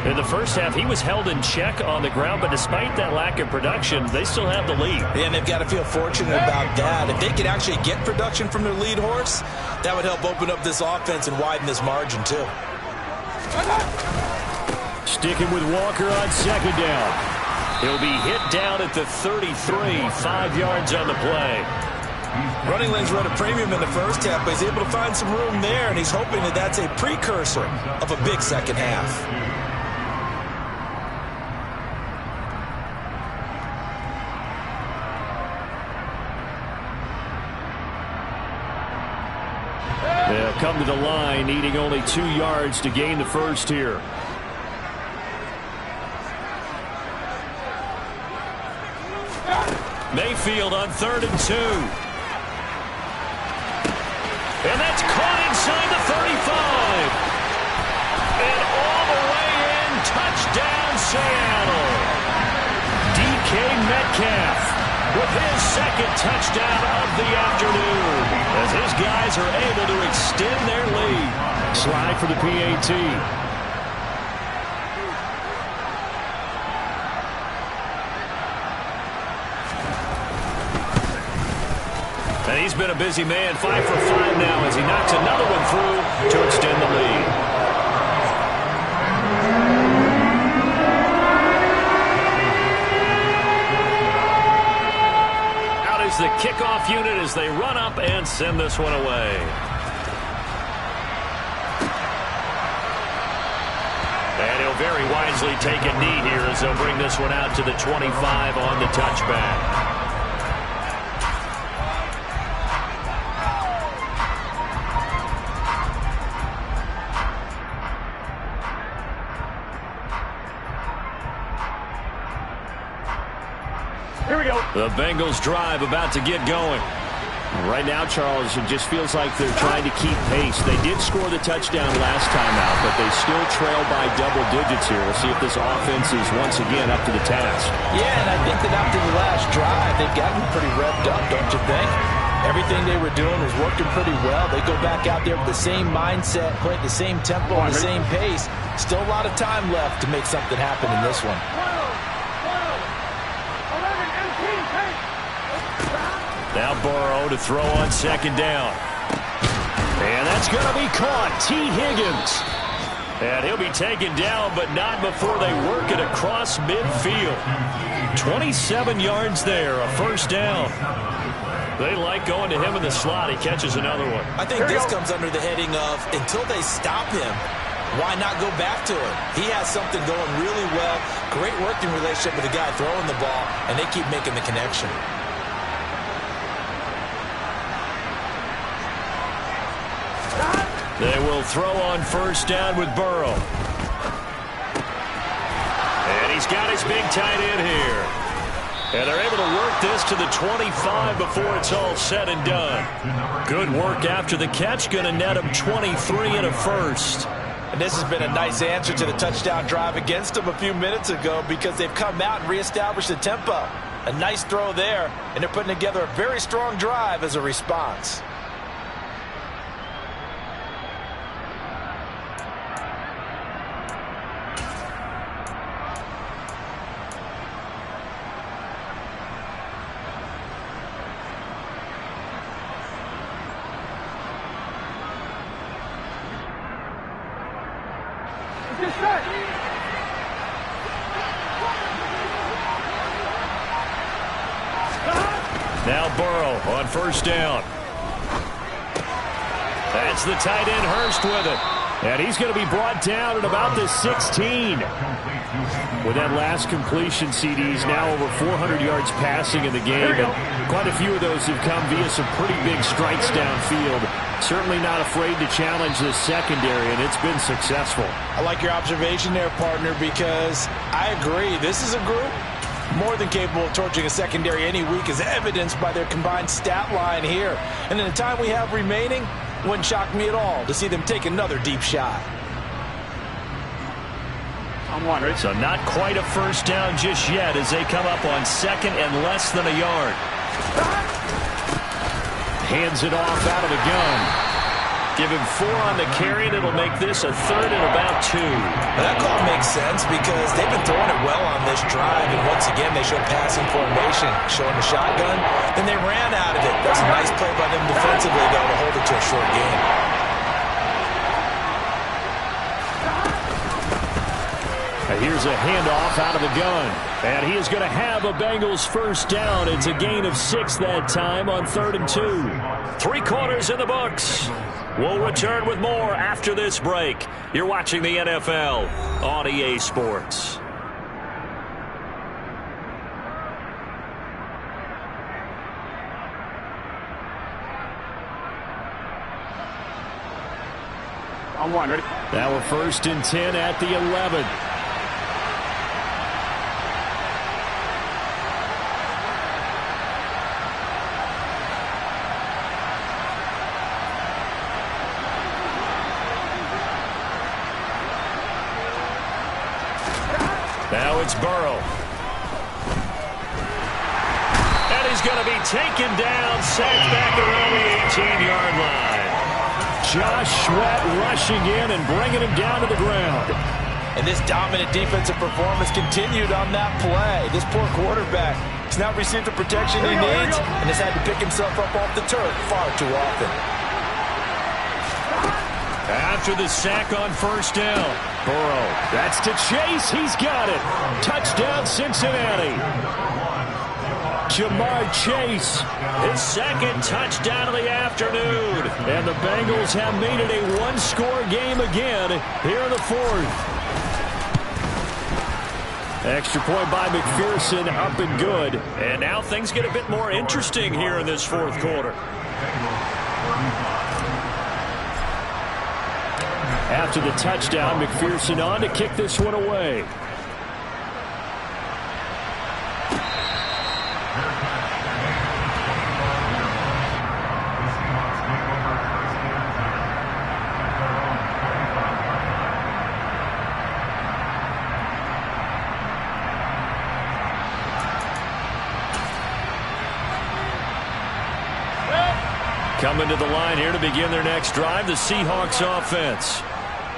In the first half, he was held in check on the ground, but despite that lack of production, they still have the lead. And they've got to feel fortunate about that. If they could actually get production from their lead horse, that would help open up this offense and widen this margin, too. Sticking with Walker on 2nd down. He'll be hit down at the 33, 5 yards on the play. Running lanes were at a premium in the first half, but he's able to find some room there, and he's hoping that that's a precursor of a big second half. They'll come to the line, needing only 2 yards to gain the first here. Mayfield on 3rd and 2. And that's caught inside the 35. And all the way in, touchdown Seattle. DK Metcalf with his 2nd touchdown of the afternoon, as his guys are able to extend their lead. Slide for the PAT. And he's been a busy man, 5 for 5 now as he knocks another one through to extend the lead. Out is the kickoff unit as they run up and send this one away. And he'll very wisely take a knee here as they'll bring this one out to the 25 on the touchback. Here we go. The Bengals drive about to get going. Right now, Charles, it just feels like they're trying to keep pace. They did score the touchdown last time out, but they still trail by double digits here. We'll see if this offense is once again up to the task. Yeah, and I think that after the last drive, they've gotten pretty revved up, don't you think? Everything they were doing was working pretty well. They go back out there with the same mindset, play at the same tempo, and the same pace. Still a lot of time left to make something happen in this one. Now Burrow to throw on 2nd down. And that's going to be caught. T. Higgins. And he'll be taken down, but not before they work it across midfield. 27 yards there, a 1st down. They like going to him in the slot. He catches another one. I think this comes under the heading of until they stop him, why not go back to him? He has something going really well. Great working relationship with the guy throwing the ball, and they keep making the connection. They will throw on 1st down with Burrow. And he's got his big tight end here. And they're able to work this to the 25 before it's all said and done. Good work after the catch. Going to net him 23 and a 1st. And this has been a nice answer to the touchdown drive against them a few minutes ago because they've come out and reestablished the tempo. A nice throw there, and they're putting together a very strong drive as a response. Now Burrow on 1st down. That's the tight end Hurst with it. And he's going to be brought down at about the 16. With that last completion, CDs now over 400 yards passing in the game. And quite a few of those have come via some pretty big strikes downfield. Certainly not afraid to challenge the secondary, and it's been successful. I like your observation there, partner, because I agree. This is a group more than capable of torching a secondary any week, as evidenced by their combined stat line here. And in the time we have remaining, wouldn't shock me at all to see them take another deep shot. So not quite a first down just yet as they come up on second and less than a yard. Hands it off out of the gun. Give him 4 on the carry, and it'll make this a third and about 2. That call makes sense because they've been throwing it well on this drive, and once again they show passing formation, showing the shotgun. Then they ran out of it. That's a nice play by them defensively, though, to hold it to a short game. Here's a handoff out of the gun. And he is going to have a Bengals first down. It's a gain of 6 that time on 3rd and 2. 3 quarters in the books. We'll return with more after this break. You're watching the NFL on EA Sports. On 1, ready? Now we're 1st and 10 at the 11. Now it's Burrow. And he's going to be taken down, sacked back around the 18-yard line. Josh Sweat rushing in and bringing him down to the ground. And this dominant defensive performance continued on that play. This poor quarterback has not received the protection he needs and has had to pick himself up off the turf far too often. After the sack on 1st down, Burrow, that's to Chase. He's got it. Touchdown, Cincinnati. Jamar Chase, his 2nd touchdown of the afternoon. And the Bengals have made it a 1-score game again here in the 4th. Extra point by McPherson, up and good. And now things get a bit more interesting here in this 4th quarter. After the touchdown, McPherson on to kick this one away. Coming to the line here to begin their next drive, the Seahawks offense.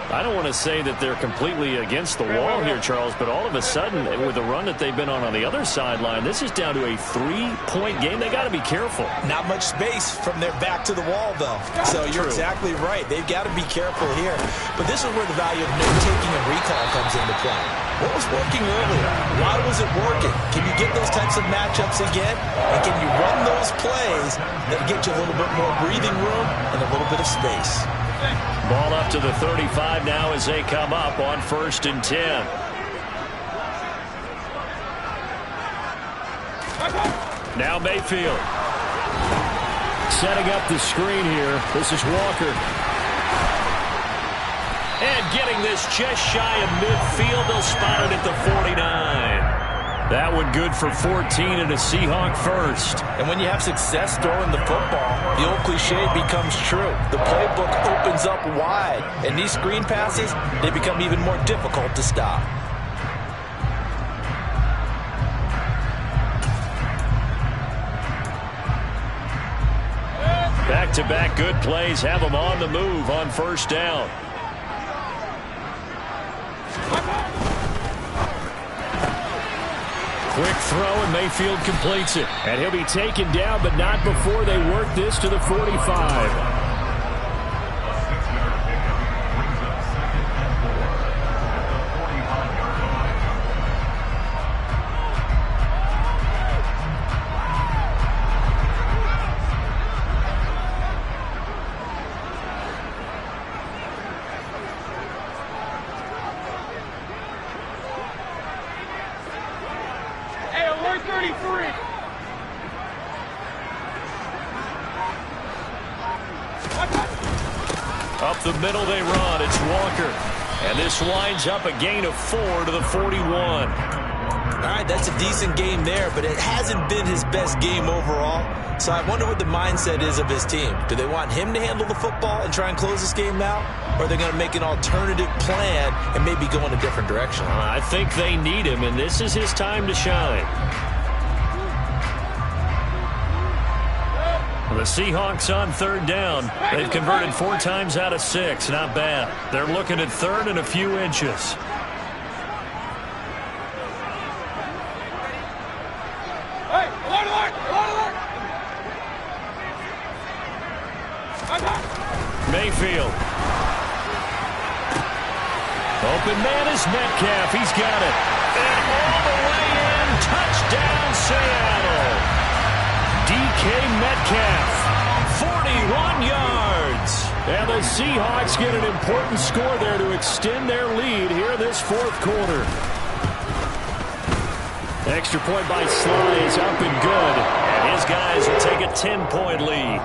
I don't want to say that they're completely against the wall here, Charles, but all of a sudden, with the run that they've been on the other sideline, this is down to a 3-point game. They got to be careful. Not much space from their back to the wall, though. So you're exactly right. They've got to be careful here. But this is where the value of note-taking and recall comes into play. What was working earlier? Why was it working? Can you get those types of matchups again? And can you run those plays that get you a little bit more breathing room and a little bit of space? Ball up to the 35 now as they come up on 1st and 10. Now Mayfield. Setting up the screen here. This is Walker. And getting this just shy of midfield. They'll spot it at the 49. That one good for 14 and a Seahawk first. And when you have success throwing the football, the old cliche becomes true. The playbook opens up wide. And these screen passes, they become even more difficult to stop. Back-to-back good plays have them on the move on 1st down. Quick throw, and Mayfield completes it. And he'll be taken down, but not before they work this to the 45. Up the middle they run. It's Walker. And this winds up a gain of 4 to the 41. All right, that's a decent game there, but it hasn't been his best game overall. So I wonder what the mindset is of his team. Do they want him to handle the football and try and close this game out? Or are they going to make an alternative plan and maybe go in a different direction? I think they need him, and this is his time to shine. The Seahawks on third down. They've converted 4 times out of 6. Not bad. They're looking at third and a few inches. Mayfield. Open man is Metcalf. He's got it. And all the way in. Touchdown, Seattle. DK Metcalf. 41 yards. And the Seahawks get an important score there to extend their lead here this fourth quarter. Extra point by Sly is up and good. And his guys will take a 10-point lead.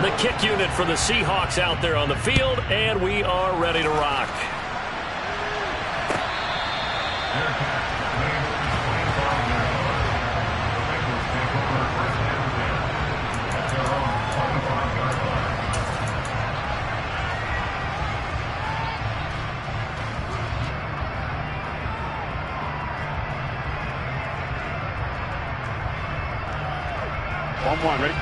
The kick unit for the Seahawks out there on the field, and we are ready to rock. One, ready?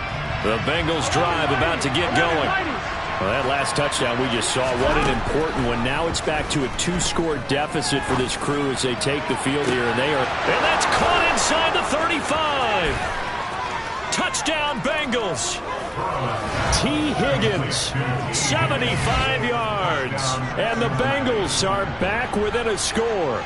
The Bengals drive about to get going. Well, that last touchdown we just saw, what an important one. Now it's back to a 2-score deficit for this crew as they take the field here. And that's caught inside the 35. Touchdown, Bengals. T. Higgins, 75 yards. And the Bengals are back within a score.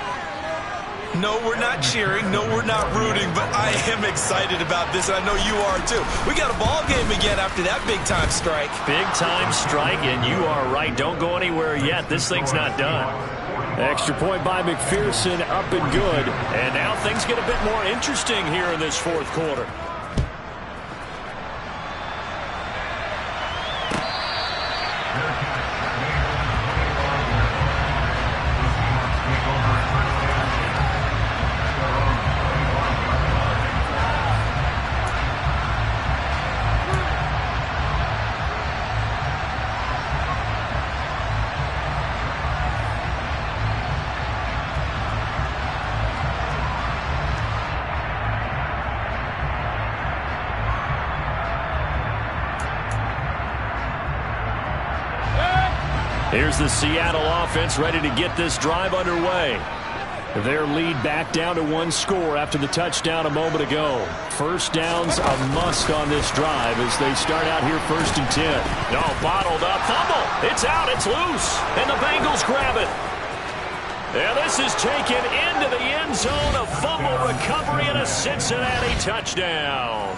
No, we're not cheering. No, we're not rooting, but I am excited about this, and I know you are too. We got a ball game again after that big-time strike. Big-time strike, and you are right. Don't go anywhere yet. This thing's not done. Extra point by McPherson, up and good. And now things get a bit more interesting here in this fourth quarter. Here's the Seattle offense ready to get this drive underway. Their lead back down to 1 score after the touchdown a moment ago. First down's a must on this drive as they start out here 1st and 10. No, bottled up. Fumble. It's out. It's loose. And the Bengals grab it. And this is taken into the end zone. A fumble recovery and a Cincinnati touchdown.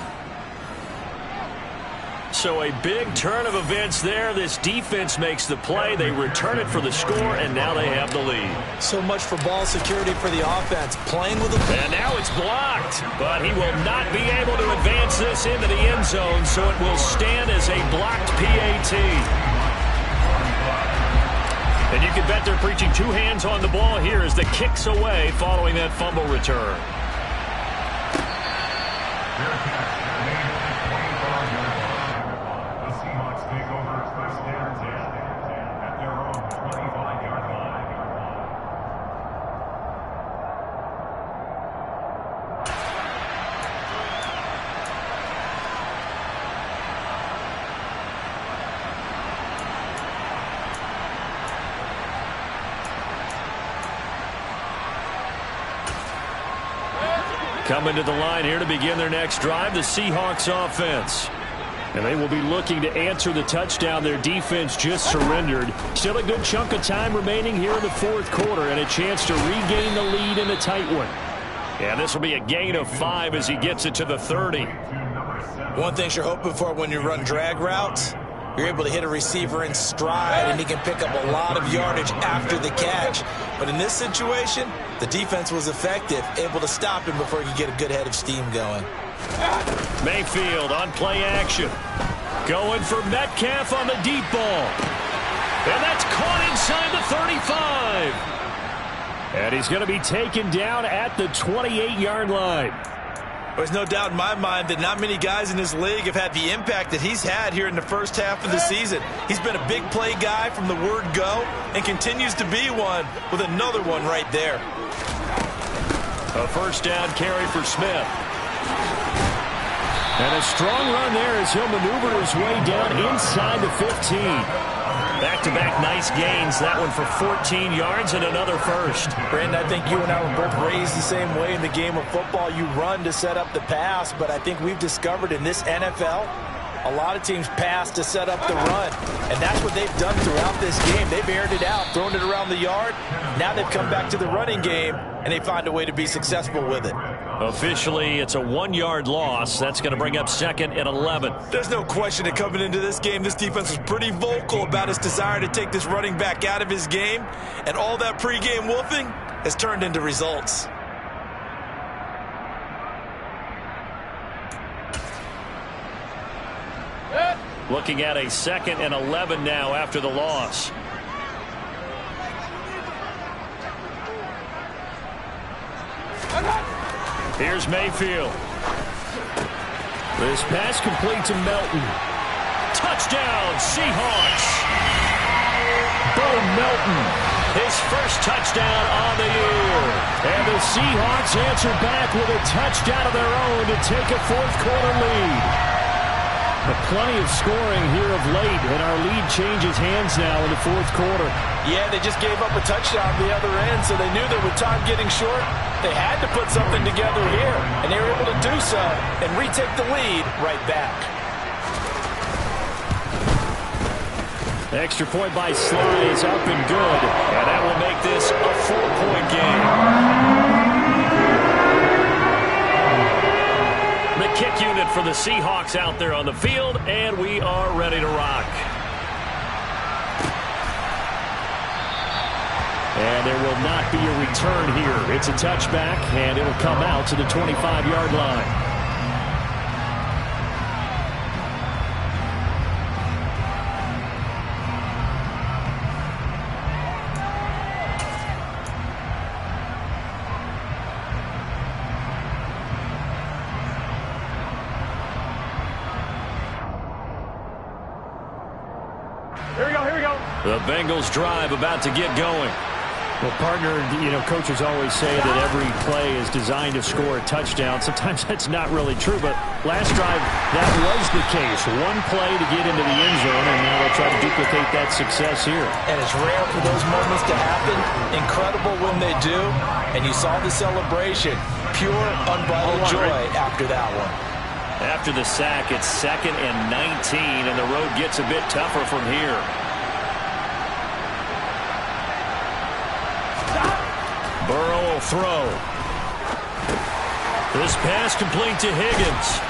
So a big turn of events there. This defense makes the play. They return it for the score, and now they have the lead. So much for ball security for the offense. Playing with the... And now it's blocked. But he will not be able to advance this into the end zone, so it will stand as a blocked PAT. And you can bet they're preaching 2 hands on the ball here as the kick's away following that fumble return. Coming to the line here to begin their next drive, the Seahawks offense. And they will be looking to answer the touchdown their defense just surrendered. Still a good chunk of time remaining here in the fourth quarter and a chance to regain the lead in a tight one. And this will be a gain of 5 as he gets it to the 30. One thing you're hoping for when you run drag routes, You're able to hit a receiver in stride, and he can pick up a lot of yardage after the catch. But in this situation, the defense was effective, able to stop him before he could get a good head of steam going. Mayfield on play action. Going for Metcalf on the deep ball. And that's caught inside the 35. And he's going to be taken down at the 28-yard line. There's no doubt in my mind that not many guys in this league have had the impact that he's had here in the first half of the season. He's been a big play guy from the word go and continues to be one with another one right there. A first down carry for Smith. And a strong run there as he'll maneuver his way down inside the 15. Back-to-back nice gains. That one for 14 yards and another first. Brandon, I think you and I were both raised the same way in the game of football. You run to set up the pass, but I think we've discovered in this NFL, a lot of teams pass to set up the run. And that's what they've done throughout this game. They've aired it out, thrown it around the yard. Now they've come back to the running game, and they find a way to be successful with it. Officially, it's a 1-yard loss. That's going to bring up 2nd and 11. There's no question that coming into this game, this defense was pretty vocal about his desire to take this running back out of his game. And all that pregame wolfing has turned into results. Looking at a 2nd and 11 now after the loss. Here's Mayfield. This pass complete to Melton. Touchdown, Seahawks. Bo Melton. His first touchdown on the year. And the Seahawks answer back with a touchdown of their own to take a fourth-quarter lead. But plenty of scoring here of late, and our lead changes hands now in the fourth quarter. Yeah, they just gave up a touchdown on the other end, so they knew that with time getting short, they had to put something together here, and they were able to do so and retake the lead right back. Extra point by Sly is up and good, and that will make this a 4-point game. The kick unit for the Seahawks out there on the field, and we are ready to rock. And there will not be a return here. It's a touchback, and it'll come out to the 25-yard line. Here we go. The Bengals drive about to get going. Well, partner, coaches always say that every play is designed to score a touchdown. Sometimes that's not really true, but last drive, that was the case. One play to get into the end zone, and now they'll try to duplicate that success here. And it's rare for those moments to happen. Incredible when they do. And you saw the celebration. Pure, unbridled joy after that one. After the sack, it's 2nd and 19, and the road gets a bit tougher from here. Burrow will throw. This pass complete to Higgins.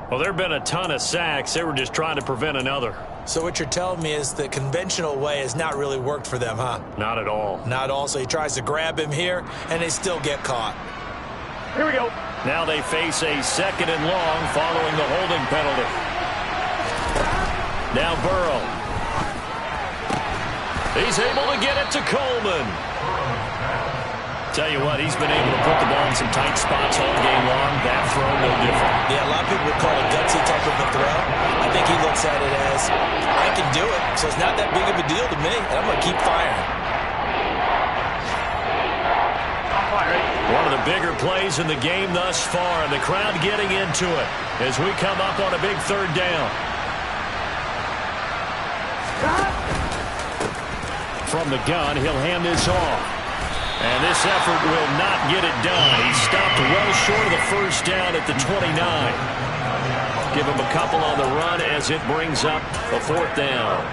Well, there have been a ton of sacks. They were just trying to prevent another. So what you're telling me is the conventional way has not really worked for them, huh? Not at all. Not at all. So he tries to grab him here, and they still get caught. Here we go. Now they face a 2nd and long following the holding penalty. Now Burrow. He's able to get it to Coleman. Tell you what, he's been able to put the ball in some tight spots all game long. That throw, no different. Yeah, a lot of people would call it a gutsy type of a throw. I think he looks at it as, I can do it, so it's not that big of a deal to me, and I'm going to keep firing. One of the bigger plays in the game thus far, and the crowd getting into it as we come up on a big 3rd down. From the gun, he'll hand this off. And this effort will not get it done. He stopped well short of the first down at the 29. Give him a couple on the run as it brings up a 4th down.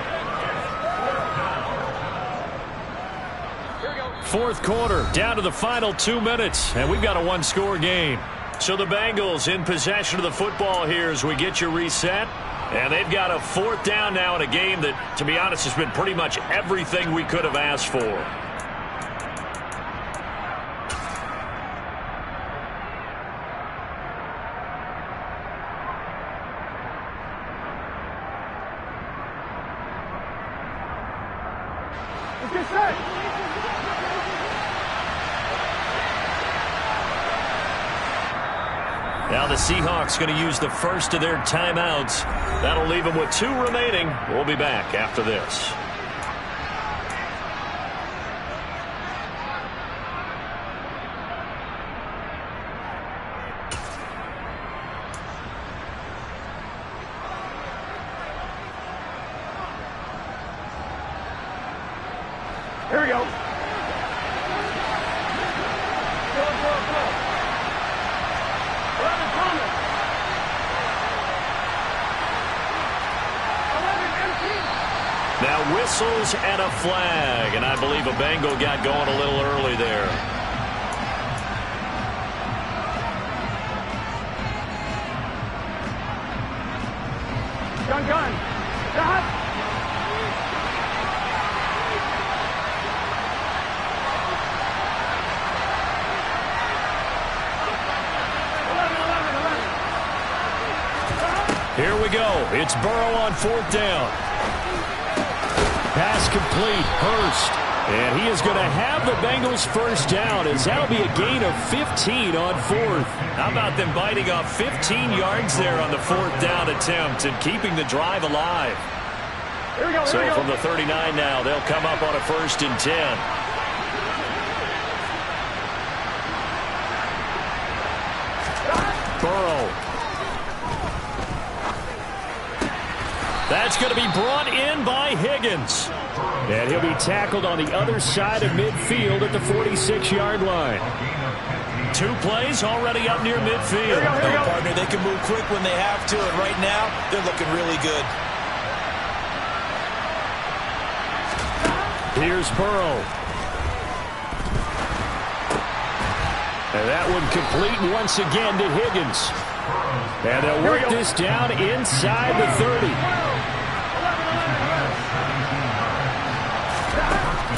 4th quarter, down to the final 2 minutes, and we've got a 1-score game. So the Bengals in possession of the football here as we get you reset. And they've got a 4th down now in a game that, to be honest, has been pretty much everything we could have asked for. Let's get set. Now the Seahawks going to use the first of their timeouts. That'll leave them with 2 remaining. We'll be back after this. Here we go. Now whistles and a flag, and I believe a Bengal got going a little early there. Gun. Stop. Here we go. It's Burrow on 4th down. Pass complete. Hurst. And he is going to have the Bengals first down as that'll be a gain of 15 on 4th. How about them biting off 15 yards there on the 4th down attempt and keeping the drive alive? Here we go. So from the 39 now, they'll come up on a 1st and 10. Burrow. That's going to be brought in by Higgins. And he'll be tackled on the other side of midfield at the 46-yard line. 2 plays already up near midfield. Here we go. Partner, they can move quick when they have to, and right now, they're looking really good. Here's Burrow. And that one complete once again to Higgins. And they'll work this down inside the 30.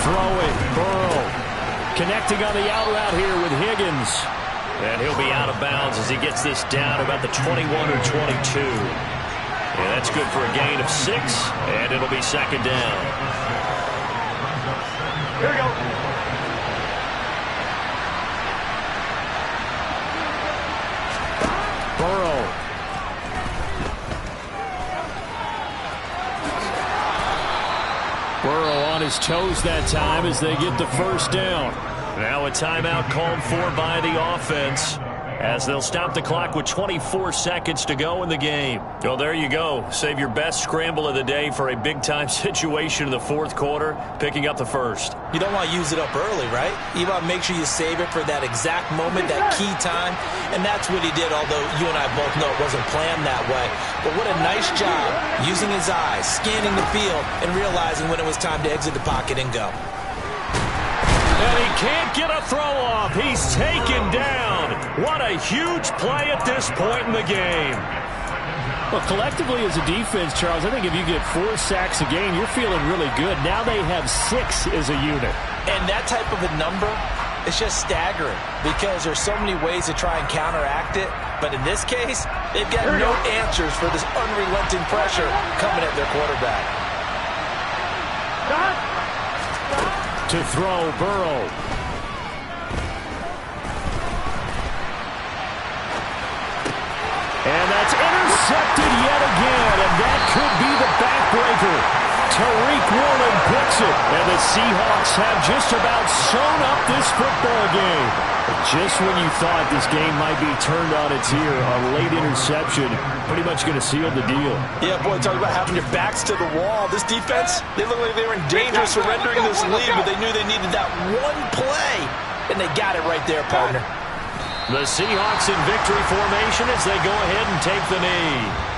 Throwing, Burrow. Connecting on the out route here with Higgins. And he'll be out of bounds as he gets this down about the 21 or 22. And that's good for a gain of 6, and it'll be 2nd down. Here we go. Burrow. Burrow on his toes that time as they get the first down. Now a timeout called for by the offense as they'll stop the clock with 24 seconds to go in the game. Well, there you go. Save your best scramble of the day for a big-time situation in the 4th quarter, picking up the first. You don't want to use it up early, right? You want to make sure you save it for that exact moment, that key time, and that's what he did, although you and I both know it wasn't planned that way. But what a nice job using his eyes, scanning the field, and realizing when it was time to exit the pocket and go. And he can't get a throw off. He's taken down. What a huge play at this point in the game. Well, collectively as a defense, Charles, I think if you get 4 sacks a game, you're feeling really good. Now they have 6 as a unit. And that type of a number is just staggering because there's so many ways to try and counteract it. But in this case, they've got no answers for this unrelenting pressure coming at their quarterback. To throw, Burrow. And that's intercepted yet again, and that could be the backbreaker. Tariq Woolen puts it, and the Seahawks have just about sewn up this football game. But just when you thought this game might be turned on its ear, a late interception pretty much going to seal the deal. Yeah, boy, talk about having your backs to the wall. This defense, they look like they were in danger of surrendering this lead, but they knew they needed that one play, and they got it right there, partner. The Seahawks in victory formation as they go ahead and take the knee.